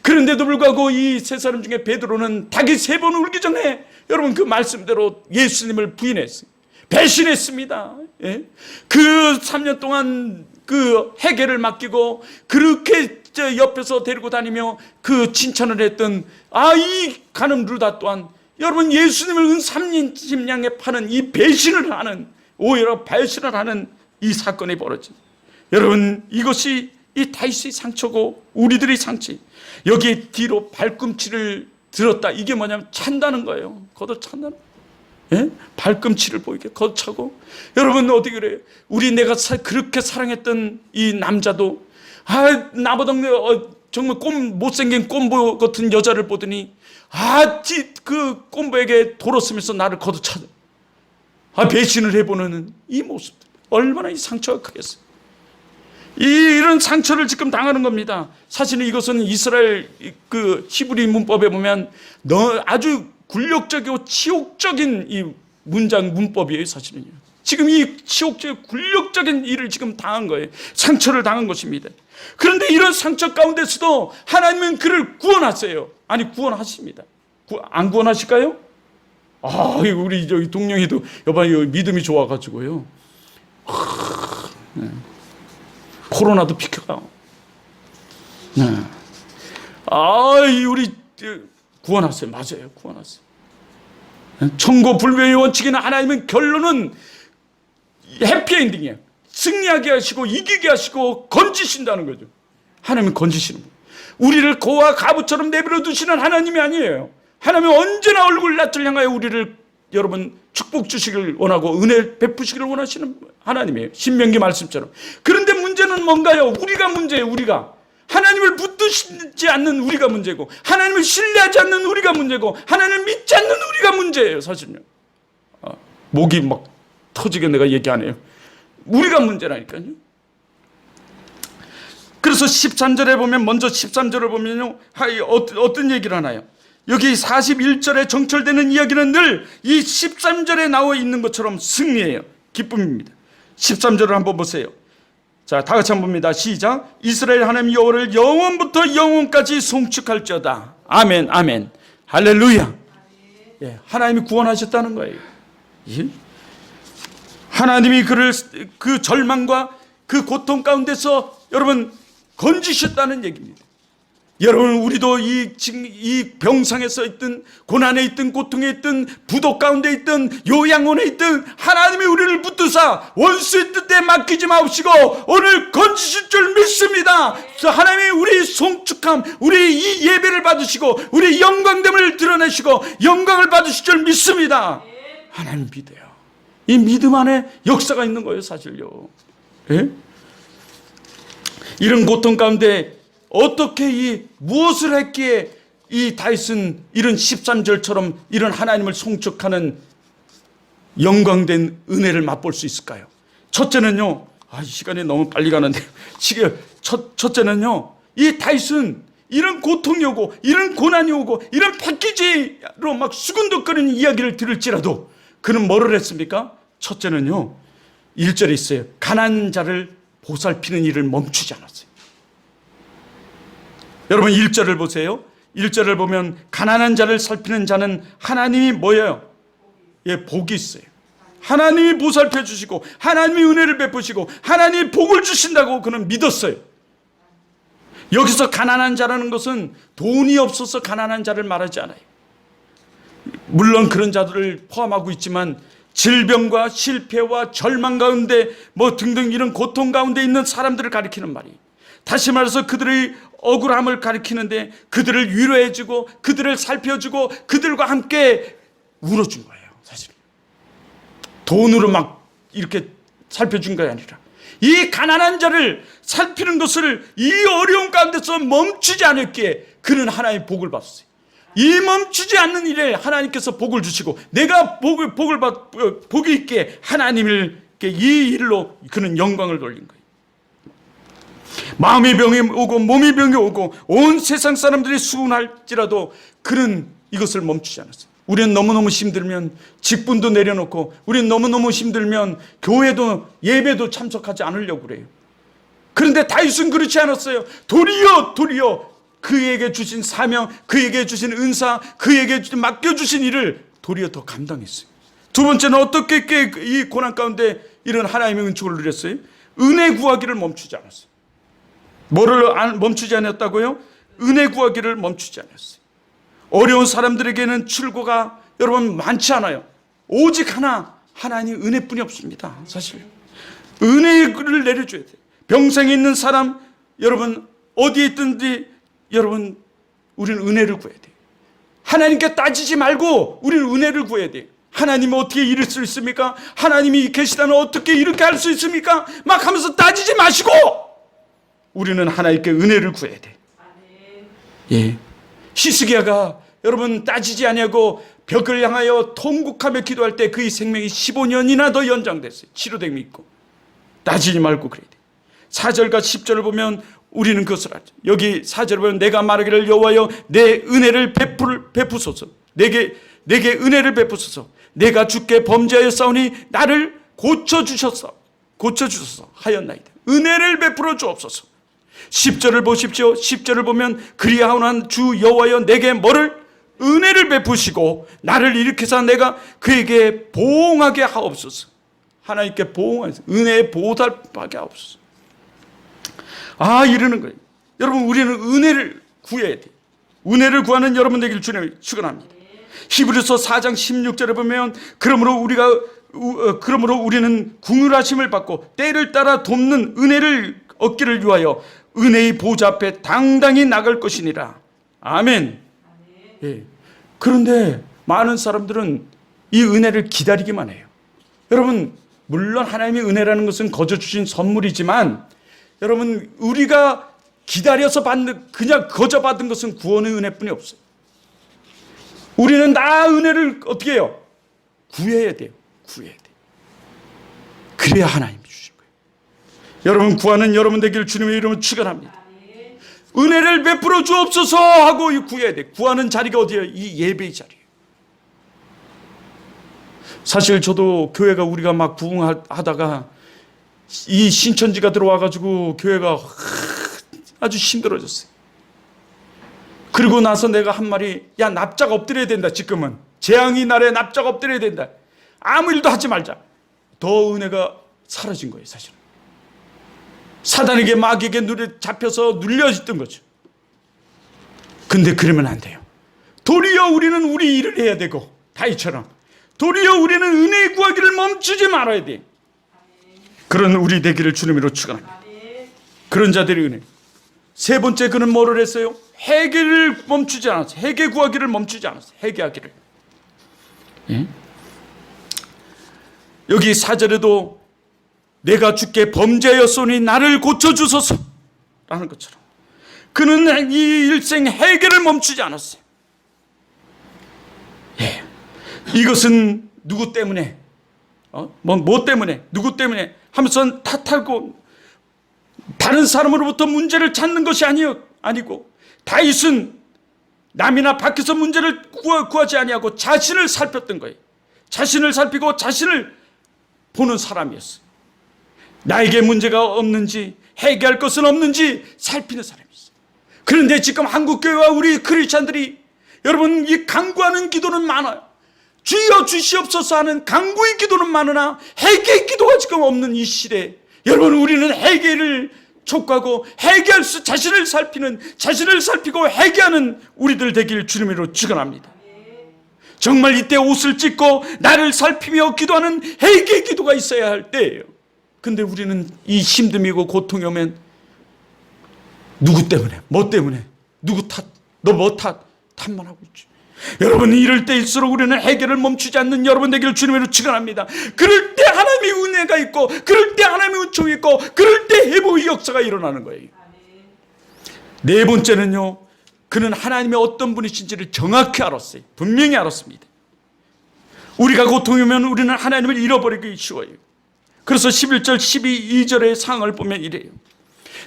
그런데도 불구하고 이 세 사람 중에 베드로는 닭이 3번 울기 전에 여러분 그 말씀대로 예수님을 부인했어요. 배신했습니다. 그 3년 동안 그 회개를 맡기고 그렇게 옆에서 데리고 다니며 그 칭찬을 했던 이 가늠 루다 또한 여러분 예수님을 은 30냥에 파는 이 배신을 하는 오히려 배신을 하는 이 사건이 벌어집니다. 여러분 이것이 이 다윗의 상처고 우리들의 상처. 여기에 뒤로 발꿈치를 들었다. 이게 뭐냐면 찬다는 거예요. 걷어찬다는 거예요. 발꿈치를 보이게 걷어차고. 여러분 어디 그래요? 내가 그렇게 사랑했던 이 남자도 나보다 정말 못생긴 꼼보 같은 여자를 보더니 그 꼼보에게 돌아서면서 나를 걷어차. 배신을 해보는 이 모습. 얼마나 이 상처가 크겠어요. 이런 상처를 지금 당하는 겁니다. 사실은 이것은 이스라엘 그 히브리 문법에 보면 아주 굴욕적이고 치욕적인 이 문법이에요. 사실은요. 지금 이 치욕적인 굴욕적인 일을 지금 당한 거예요. 상처를 당한 것입니다. 그런데 이런 상처 가운데서도 하나님은 그를 구원하세요. 아니 구원하십니다. 안 구원하실까요? 우리 저기 동령이도 여봐요 믿음이 좋아가지고요. 코로나도 비켜가요. 우리 구원하세요. 맞아요. 구원하세요. 천고불명의 원칙이나 하나님은 결론은 해피엔딩이에요. 승리하게 하시고 이기게 하시고 건지신다는 거죠. 하나님은 건지시는 거예요. 우리를 고와 가부처럼 내버려 두시는 하나님이 아니에요. 하나님은 언제나 얼굴 낯을 향하여 우리를 여러분 축복 주시길 원하고 은혜 베푸시기를 원하시는 하나님이에요. 신명기 말씀처럼. 그런데 문제는 뭔가요? 우리가 문제예요. 우리가 하나님을 붙드시지 않는 우리가 문제고, 하나님을 신뢰하지 않는 우리가 문제고, 하나님을 믿지 않는 우리가 문제예요. 사실은요. 목이 막 터지게 내가 얘기 안 해요. 우리가 문제라니까요. 그래서 13절에 보면, 먼저 13절을 보면요, 어떤 얘기를 하나요? 여기 41절에 정철되는 이야기는 늘 이 13절에 나와 있는 것처럼 승리예요. 기쁨입니다. 13절을 한번 보세요. 자, 다 같이 한번 봅니다. 시작. 이스라엘 하나님 여호와를 영원부터 영원까지 송축할지어다. 아멘, 아멘. 할렐루야. 예, 하나님이 구원하셨다는 거예요. 예? 하나님이 그를 그 절망과 그 고통 가운데서 여러분 건지셨다는 얘기입니다. 여러분, 우리도 이 병상에서 있든 고난에 있든 고통에 있든 부도 가운데 있든 요양원에 있든 하나님이 우리를 붙드사 원수의 뜻에 맡기지 마옵시고 오늘 건지실 줄 믿습니다. 하나님이 우리 송축함, 우리 이 예배를 받으시고 우리 영광됨을 드러내시고 영광을 받으실 줄 믿습니다. 하나님 믿어요. 이 믿음 안에 역사가 있는 거예요, 사실요. 예? 이런 고통 가운데 어떻게 무엇을 했기에 이 다윗은 이런 13절처럼 이런 하나님을 송축하는 영광된 은혜를 맛볼 수 있을까요? 첫째는요, 이 시간이 너무 빨리 가는데, 첫째는요, 이 다윗은 이런 고통이 오고, 이런 고난이 오고, 이런 패키지로 막 수근덕거리는 이야기를 들을지라도 그는 뭐를 했습니까? 첫째는요, 1절에 있어요. 가난한 자를 보살피는 일을 멈추지 않았어요. 여러분 1절을 보세요. 1절을 보면 가난한 자를 살피는 자는 하나님이 뭐예요? 예, 복이 있어요. 하나님이 보살펴 주시고 하나님이 은혜를 베푸시고 하나님이 복을 주신다고 그는 믿었어요. 여기서 가난한 자라는 것은 돈이 없어서 가난한 자를 말하지 않아요. 물론 그런 자들을 포함하고 있지만 질병과 실패와 절망 가운데 뭐 등등 이런 고통 가운데 있는 사람들을 가리키는 말이에요. 다시 말해서 그들의 억울함을 가리키는데 그들을 위로해주고 그들을 살펴주고 그들과 함께 울어준 거예요. 사실 돈으로 막 이렇게 살펴준 게 아니라 이 가난한 자를 살피는 것을 이 어려운 가운데서 멈추지 않았기에 그는 하나님의 복을 받았어요. 이 멈추지 않는 일에 하나님께서 복을 주시고 내가 복이 있게 하나님을 이 일로 그는 영광을 돌린 거예요. 마음의 병이 오고 몸의 병이 오고 온 세상 사람들이 수군할지라도 그는 이것을 멈추지 않았어요. 우리는 너무너무 힘들면 직분도 내려놓고 우리는 너무너무 힘들면 교회도 예배도 참석하지 않으려고 그래요. 그런데 다윗은 그렇지 않았어요. 도리어 그에게 주신 사명, 그에게 주신 은사, 그에게 맡겨주신 일을 도리어 더 감당했어요. 두 번째는 어떻게 이 고난 가운데 이런 하나님의 은총을 누렸어요? 은혜 구하기를 멈추지 않았어요. 뭐를 멈추지 않았다고요? 은혜 구하기를 멈추지 않았어요. 어려운 사람들에게는 출구가 여러분 많지 않아요. 오직 하나님 은혜뿐이 없습니다. 사실 은혜를 내려줘야 돼요. 병상에 있는 사람 여러분 어디에 있든지 여러분 우리는 은혜를 구해야 돼요. 하나님께 따지지 말고 우리는 은혜를 구해야 돼요. 하나님이 어떻게 이럴 수 있습니까? 하나님이 계시다면 어떻게 이렇게 할 수 있습니까? 막 하면서 따지지 마시고 우리는 하나님께 은혜를 구해야 돼. 예. 히스기야가 여러분 따지지 아니하고 벽을 향하여 통곡하며 기도할 때 그의 생명이 15년이나 더 연장됐어요. 치료됨이 있고. 따지지 말고 그래야 돼. 4절과 10절을 보면 우리는 그것을 알죠. 여기 4절을 보면 내가 말하기를 여호와여 내 은혜를 베푸소서. 내게 은혜를 베푸소서. 내가 주께 범죄하였사오니 나를 고쳐주소서 하였나이다. 은혜를 베풀어 주옵소서. 10절을 보십시오. 10절을 보면 그리하오나 주 여호와여 내게 뭐를? 은혜를 베푸시고 나를 일으키사 내가 그에게 보응하게 하옵소서. 하나님께 보응하소서. 은혜에 보답하게 하옵소서. 이러는 거예요. 여러분 우리는 은혜를 구해야 돼요. 은혜를 구하는 여러분 되길 주님을 축원합니다. 히브리서 4장 16절에 보면 그러므로 우리는 궁휼하심을 받고 때를 따라 돕는 은혜를 얻기를 위하여 은혜의 보좌 앞에 당당히 나갈 것이니라. 아멘. 예. 그런데 많은 사람들은 이 은혜를 기다리기만 해요. 여러분, 물론 하나님의 은혜라는 것은 거저 주신 선물이지만 여러분, 우리가 기다려서 받는, 그냥 거저 받은 것은 구원의 은혜뿐이 없어요. 우리는 다 은혜를 어떻게 해요? 구해야 돼요. 구해야 돼요. 그래야 하나님이 주신 거예요. 여러분, 구하는 여러분 되기를 주님의 이름으로 축원합니다. 은혜를 베풀어 주옵소서 하고 구해야 돼. 구하는 자리가 어디예요? 이 예배의 자리예요. 사실 저도 교회가 우리가 막 부흥하다가 이 신천지가 들어와가지고 교회가 아주 힘들어졌어요. 그리고 나서 내가 한 말이, 야, 납작 엎드려야 된다. 지금은 재앙이 날에 납작 엎드려야 된다. 아무 일도 하지 말자. 더 은혜가 사라진 거예요. 사실은 사단에게 마귀에게 잡혀서 눌려있던 거죠. 근데 그러면 안 돼요. 도리어 우리는 우리 일을 해야 되고, 다윗처럼 도리어 우리는 은혜 구하기를 멈추지 말아야 돼. 그런 우리 되기를 주님으로 축원합니다. 그런 자들의 은혜. 세 번째, 그는 뭐를 했어요? 회개를 멈추지 않았어요. 회개 구하기를 멈추지 않았어요. 회개하기를. 예? 여기 4절에도 내가 주께 범죄하였으니 나를 고쳐주소서 라는 것처럼 그는 이 일생 회개를 멈추지 않았어요. 예. 이것은 누구 때문에, 뭐 때문에, 누구 때문에 하면서 탓하고 다른 사람으로부터 문제를 찾는 것이 아니고 다윗은 남이나 밖에서 문제를 구하지 아니하고 자신을 살폈던 거예요. 자신을 살피고 자신을 보는 사람이었어요. 나에게 문제가 없는지, 해결할 것은 없는지 살피는 사람이었어요. 그런데 지금 한국교회와 우리 크리스찬들이, 여러분, 이 간구하는 기도는 많아요. 주여 주시옵소서 하는 간구의 기도는 많으나 회개의 기도가 지금 없는 이 시대에, 여러분, 우리는 회개를 촉구하고 자신을 살피고 회개하는 우리들 되길 주님으로 축원합니다. 정말 이때 옷을 찢고 나를 살피며 기도하는 회개의 기도가 있어야 할 때예요. 근데 우리는 이 힘듦이고 고통이 오면 누구 때문에, 뭐 때문에, 누구 탓, 너 뭐 탓만 하고 있지. 여러분, 이럴 때일수록 우리는 해결을 멈추지 않는 여러분 되기를 주님으로 축원합니다. 그럴 때 하나님의 은혜가 있고, 그럴 때 하나님의 은총이 있고, 그럴 때 회복의 역사가 일어나는 거예요. 네 번째는요, 그는 하나님의 어떤 분이신지를 정확히 알았어요. 분명히 알았습니다. 우리가 고통이 오면 우리는 하나님을 잃어버리기 쉬워요. 그래서 11절 12절의 상황을 보면 이래요.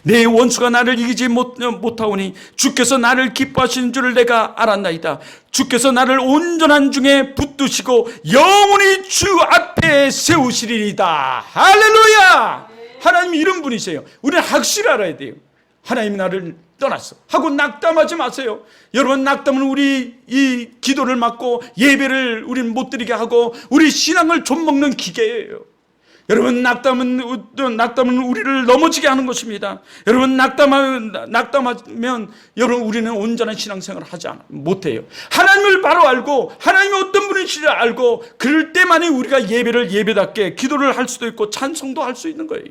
내 원수가 나를 이기지 못하오니 주께서 나를 기뻐하시는 줄을 내가 알았나이다. 주께서 나를 온전한 중에 붙드시고 영원히 주 앞에 세우시리이다. 할렐루야. 하나님이 이런 분이세요. 우리는 확실히 알아야 돼요. 하나님이 나를 떠났어 하고 낙담하지 마세요. 여러분, 낙담은 우리 이 기도를 막고 예배를 우리는 못 드리게 하고 우리 신앙을 좀먹는 기계예요. 여러분, 낙담은 우리를 넘어지게 하는 것입니다. 여러분, 낙담하면 여러분, 우리는 온전한 신앙생활을 못해요. 하나님을 바로 알고 하나님이 어떤 분이신지를 알고 그럴 때만이 우리가 예배답게 기도를 할 수도 있고 찬송도 할 수 있는 거예요.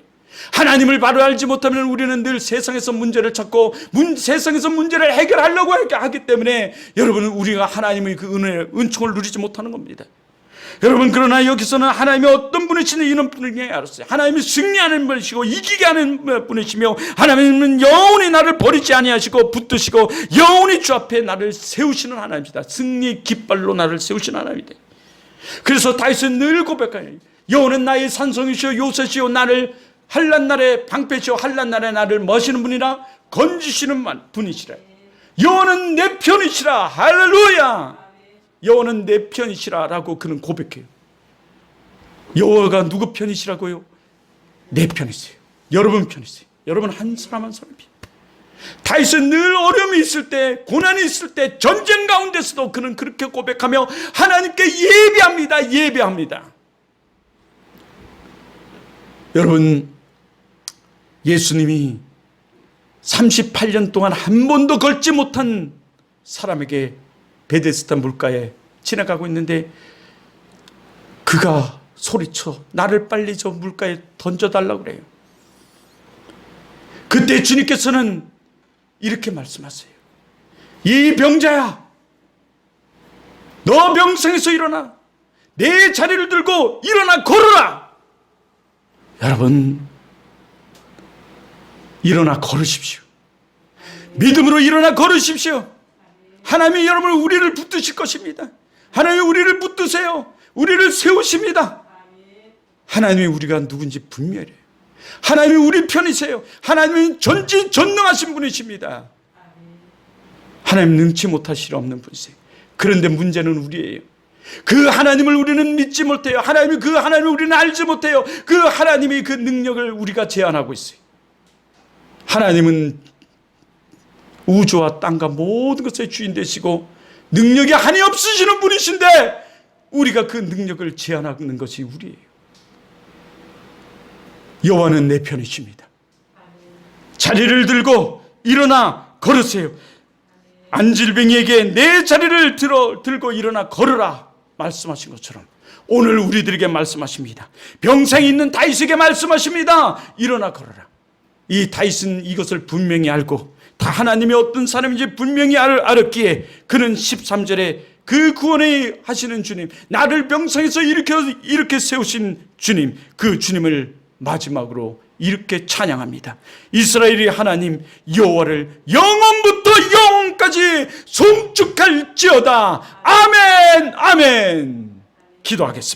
하나님을 바로 알지 못하면 우리는 늘 세상에서 문제를 찾고 세상에서 문제를 해결하려고 하기 때문에 여러분은 우리가 하나님의 그 은총을 누리지 못하는 겁니다. 여러분, 그러나 여기서는 하나님이 어떤 분이신지 이런 분이 알았어요. 하나님이 승리하는 분이시고 이기게 하는 분이시며 하나님은 영원히 나를 버리지 아니하시고 붙드시고 영원히 주 앞에 나를 세우시는 하나님이다. 승리의 깃발로 나를 세우시는 하나님이다. 그래서 다윗은 늘 고백하여 여호와는 나의 산성이시오 요새시오 나를 환난 날에 방패시오 환난 날에 나를 머시는 분이라 건지시는 분이시라. 여호와는 내 편이시라. 할렐루야. 여호와는 내 편이시라라고 그는 고백해요. 여호와가 누구 편이시라고요? 내 편이세요. 여러분 편이세요. 여러분 한 사람 한 사람이. 다윗은 늘 어려움이 있을 때, 고난이 있을 때, 전쟁 가운데서도 그는 그렇게 고백하며 하나님께 예배합니다. 여러분, 예수님이 38년 동안 한 번도 걷지 못한 사람에게 베데스다 물가에 지나가고 있는데 그가 소리쳐 나를 빨리 저 물가에 던져달라고 그래요. 그때 주님께서는 이렇게 말씀하세요. 이 병자야, 너 병상에서 일어나 내 자리를 들고 일어나 걸어라. 여러분, 일어나 걸으십시오. 믿음으로 일어나 걸으십시오. 하나님이 여러분을 우리를 붙드실 것입니다. 하나님이 우리를 붙드세요. 우리를 세우십니다. 하나님이 우리가 누군지 분명해요. 하나님이 우리 편이세요. 하나님은 전지전능하신 분이십니다. 하나님 능치 못하실 없는 분이세요. 그런데 문제는 우리예요. 그 하나님을 우리는 믿지 못해요. 하나님이 그 하나님을 우리는 알지 못해요. 그 하나님이 그 능력을 우리가 제한하고 있어요. 하나님은 우주와 땅과 모든 것의 주인 되시고 능력이 한이 없으시는 분이신데 우리가 그 능력을 제한하는 것이 우리예요. 여호와는 내 편이십니다. 자리를 들고 일어나 걸으세요. 안질뱅이에게 내 자리를 들고 일어나 걸으라 말씀하신 것처럼 오늘 우리들에게 말씀하십니다. 병상에 있는 다윗에게 말씀하십니다. 일어나 걸어라. 이 다윗은 이것을 분명히 알고 다 하나님이 어떤 사람인지 분명히 알았기에 그는 13절에 그 구원에 하시는 주님, 나를 병상에서 이렇게 세우신 주님, 그 주님을 마지막으로 이렇게 찬양합니다. 이스라엘의 하나님 여호와를 영원부터 영원까지 송축할지어다. 아멘, 아멘. 기도하겠습니다.